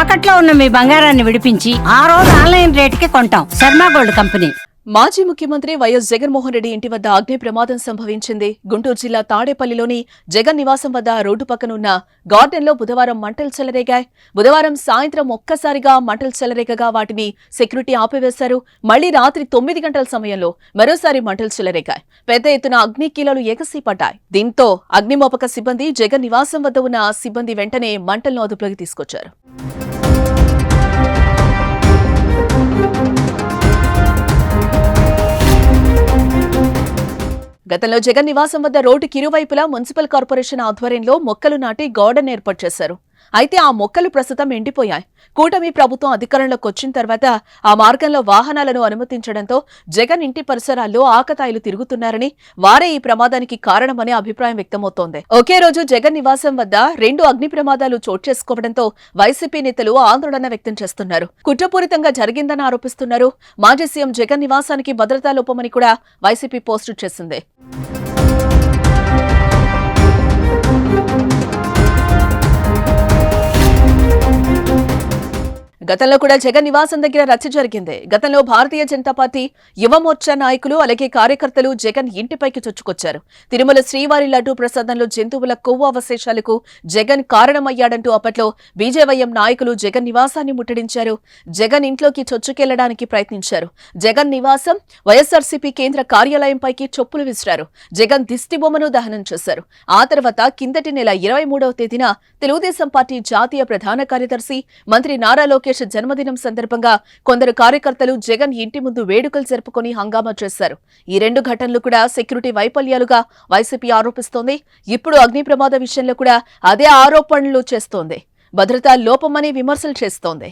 తాకట్లో ఉన్న మీ బంగారాన్ని విడిపించి ఆ రోజు ఆన్లైన్ రేటుకి కొంటాం. Sharma gold company. మాజీ ముఖ్యమంత్రి వైఎస్ జగన్మోహన్ రెడ్డి ఇంటి వద్ద అగ్ని ప్రమాదం సంభవించింది. గుంటూరు జిల్లా తాడేపల్లిలోని జగన్ నివాసం వద్ద రోడ్డు పక్కనున్న గార్డెన్లో బుధవారం మంటలు చెలరేగాయి. బుధవారం సాయంత్రం ఒక్కసారిగా మంటలు చెలరేగగా వాటిని సెక్యూరిటీ ఆపివేశారు. మళ్లీ రాత్రి 9 గంటల సమయంలో మరోసారి మంటలు చెలరేగాయి. పెద్ద ఎత్తున అగ్ని కీలలు ఎగసిపడ్డాయి. దీంతో అగ్నిమాపక సిబ్బంది, జగన్ నివాసం వద్ద ఉన్న సిబ్బంది వెంటనే మంటలను అదుపులోకి తీసుకొచ్చారు. గతంలో జగన్ నివాసం వద్ద రోడ్డుకి ఇరువైపులా మున్సిపల్ కార్పొరేషన్ ఆధ్వర్యంలో మొక్కలు నాటి గార్డెన్ ఏర్పాటు చేశారు. అయితే ఆ మొక్కలు ప్రస్తుతం ఎండిపోయాయి. కూటమి ప్రభుత్వం అధికారంలోకి వచ్చిన తర్వాత ఆ మార్గంలో వాహనాలను అనుమతించడంతో జగన్ ఇంటి పరిసరాల్లో ఆకతాయిలు తిరుగుతున్నారని, వారే ఈ ప్రమాదానికి కారణమనే అభిప్రాయం వ్యక్తమవుతోంది. ఒకే రోజు జగన్ నివాసం వద్ద 2 అగ్ని ప్రమాదాలు చోటు చేసుకోవడంతో వైసీపీ నేతలు ఆందోళన వ్యక్తం చేస్తున్నారు. కుట్రపూరితంగా జరిగిందని ఆరోపిస్తున్నారు. మాజీ సీఎం జగన్ నివాసానికి భద్రతా లోపమని కూడా వైసీపీ పోస్టు చేసింది. గతంలో కూడా జగన్ నివాసం దగ్గర రచ్చ జరిగింది. గతంలో భారతీయ జనతా పార్టీ యువమోర్చా నాయకులు అలాగే కార్యకర్తలు జగన్ ఇంటిపైకి చొచ్చుకొచ్చారు. తిరుమల శ్రీవారి లడ్డూ ప్రసాదంలో జంతువుల కొవ్వు అవశేషాలకు జగన్ కారణమయ్యాడంటూ అప్పట్లో బీజేవైఎం నాయకులు జగన్ నివాసాన్ని ముట్టడించారు. జగన్ ఇంట్లోకి చొచ్చుకెళ్లడానికి ప్రయత్నించారు. జగన్ నివాసం, వైఎస్ఆర్సీపీ కేంద్ర కార్యాలయంపైకి చొప్పులు విసిరారు. జగన్ దిష్టిబొమ్మను దహనం చేశారు. ఆ తర్వాత కిందటి నెల 23వ తేదీన తెలుగుదేశం పార్టీ జాతీయ ప్రధాన కార్యదర్శి మంత్రి నారా లోకేష్ జన్మదినం సందర్భంగా కొందరు కార్యకర్తలు జగన్ ఇంటి ముందు వేడుకలు జరుపుకొని హంగామా చేశారు. ఈ 2 ఘటనలు కూడా సెక్యూరిటీ వైఫల్యాలుగా వైసీపీ ఆరోపిస్తోంది. ఇప్పుడు అగ్ని ప్రమాద విషయంలో కూడా అదే ఆరోపణలు చేస్తోంది. భద్రతా లోపమని విమర్శలు చేస్తోంది.